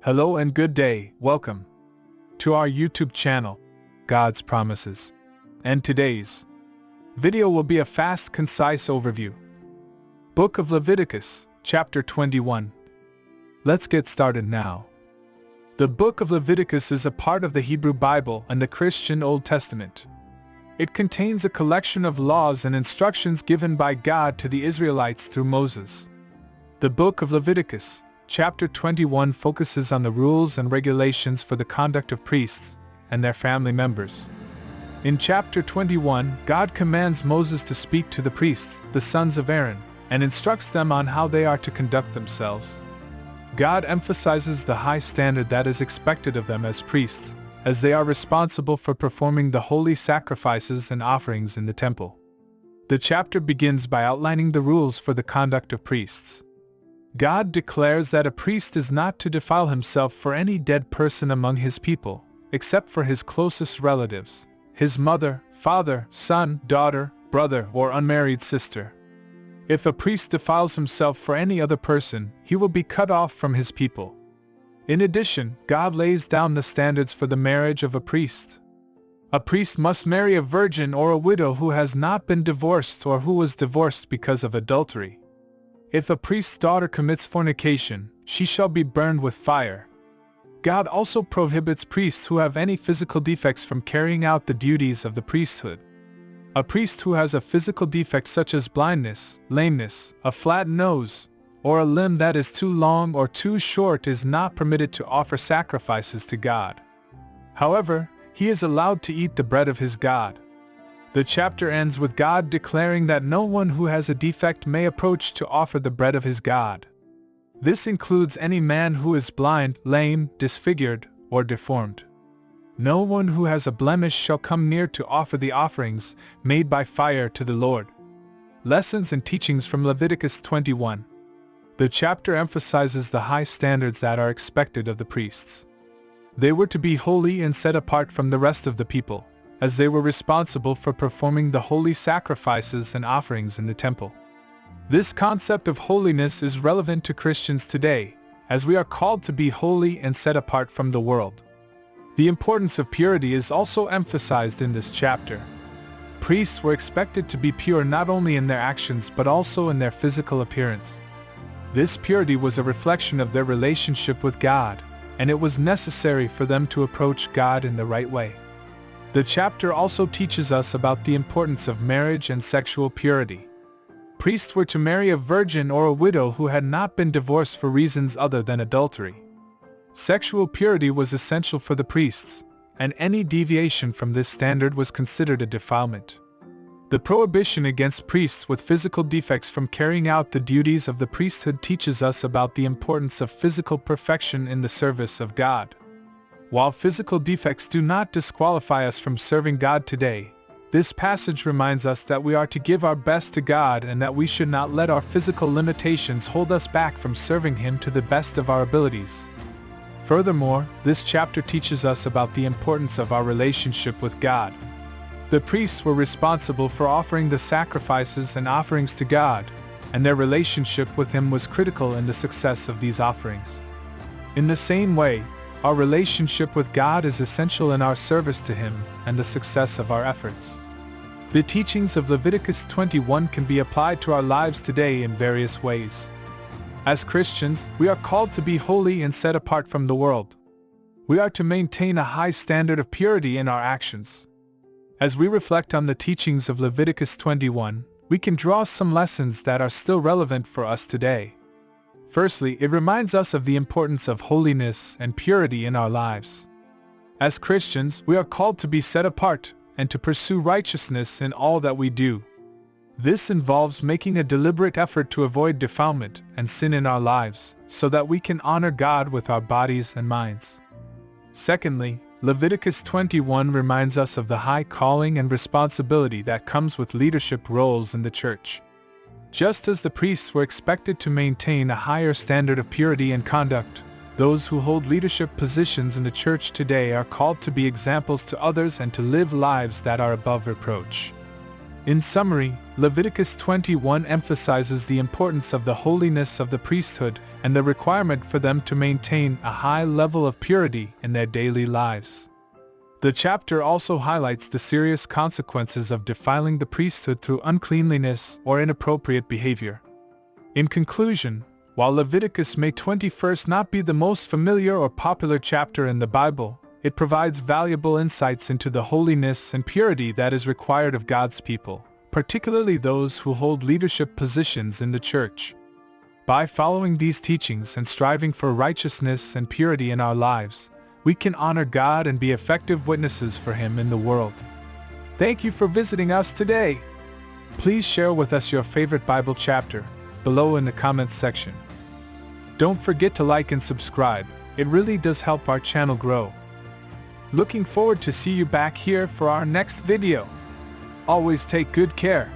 Hello and good day, welcome to our YouTube channel, God's Promises. And today's video will be a fast, concise overview. Book of Leviticus, chapter 21. Let's get started now. The Book of Leviticus is a part of the Hebrew Bible and the Christian Old Testament. It contains a collection of laws and instructions given by God to the Israelites through Moses. The Book of Leviticus, chapter 21 focuses on the rules and regulations for the conduct of priests and their family members. In chapter 21, God commands Moses to speak to the priests, the sons of Aaron, and instructs them on how they are to conduct themselves. God emphasizes the high standard that is expected of them as priests, as they are responsible for performing the holy sacrifices and offerings in the temple. The chapter begins by outlining the rules for the conduct of priests. God declares that a priest is not to defile himself for any dead person among his people, except for his closest relatives, his mother, father, son, daughter, brother, or unmarried sister. If a priest defiles himself for any other person, he will be cut off from his people. In addition, God lays down the standards for the marriage of a priest. A priest must marry a virgin or a widow who has not been divorced or who was divorced because of adultery. If a priest's daughter commits fornication, she shall be burned with fire. God also prohibits priests who have any physical defects from carrying out the duties of the priesthood. A priest who has a physical defect such as blindness, lameness, a flat nose, or a limb that is too long or too short is not permitted to offer sacrifices to God. However, he is allowed to eat the bread of his God. The chapter ends with God declaring that no one who has a defect may approach to offer the bread of his God. This includes any man who is blind, lame, disfigured, or deformed. No one who has a blemish shall come near to offer the offerings made by fire to the Lord. Lessons and teachings from Leviticus 21. The chapter emphasizes the high standards that are expected of the priests. They were to be holy and set apart from the rest of the people, as they were responsible for performing the holy sacrifices and offerings in the temple. This concept of holiness is relevant to Christians today, as we are called to be holy and set apart from the world. The importance of purity is also emphasized in this chapter. Priests were expected to be pure not only in their actions but also in their physical appearance. This purity was a reflection of their relationship with God, and it was necessary for them to approach God in the right way. The chapter also teaches us about the importance of marriage and sexual purity. Priests were to marry a virgin or a widow who had not been divorced for reasons other than adultery. Sexual purity was essential for the priests, and any deviation from this standard was considered a defilement. The prohibition against priests with physical defects from carrying out the duties of the priesthood teaches us about the importance of physical perfection in the service of God. While physical defects do not disqualify us from serving God today, this passage reminds us that we are to give our best to God and that we should not let our physical limitations hold us back from serving Him to the best of our abilities. Furthermore, this chapter teaches us about the importance of our relationship with God. The priests were responsible for offering the sacrifices and offerings to God, and their relationship with Him was critical in the success of these offerings. In the same way, our relationship with God is essential in our service to Him and the success of our efforts. The teachings of Leviticus 21 can be applied to our lives today in various ways. As Christians, we are called to be holy and set apart from the world. We are to maintain a high standard of purity in our actions. As we reflect on the teachings of Leviticus 21, we can draw some lessons that are still relevant for us today. Firstly, it reminds us of the importance of holiness and purity in our lives. As Christians, we are called to be set apart and to pursue righteousness in all that we do. This involves making a deliberate effort to avoid defilement and sin in our lives, so that we can honor God with our bodies and minds. Secondly, Leviticus 21 reminds us of the high calling and responsibility that comes with leadership roles in the church. Just as the priests were expected to maintain a higher standard of purity and conduct, those who hold leadership positions in the church today are called to be examples to others and to live lives that are above reproach. In summary, Leviticus 21 emphasizes the importance of the holiness of the priesthood and the requirement for them to maintain a high level of purity in their daily lives. The chapter also highlights the serious consequences of defiling the priesthood through uncleanliness or inappropriate behavior. In conclusion, while Leviticus may 21st not be the most familiar or popular chapter in the Bible, it provides valuable insights into the holiness and purity that is required of God's people, particularly those who hold leadership positions in the church. By following these teachings and striving for righteousness and purity in our lives, we can honor God and be effective witnesses for Him in the world. Thank you for visiting us today. Please share with us your favorite Bible chapter below in the comments section. Don't forget to like and subscribe, it really does help our channel grow. Looking forward to see you back here for our next video. Always take good care.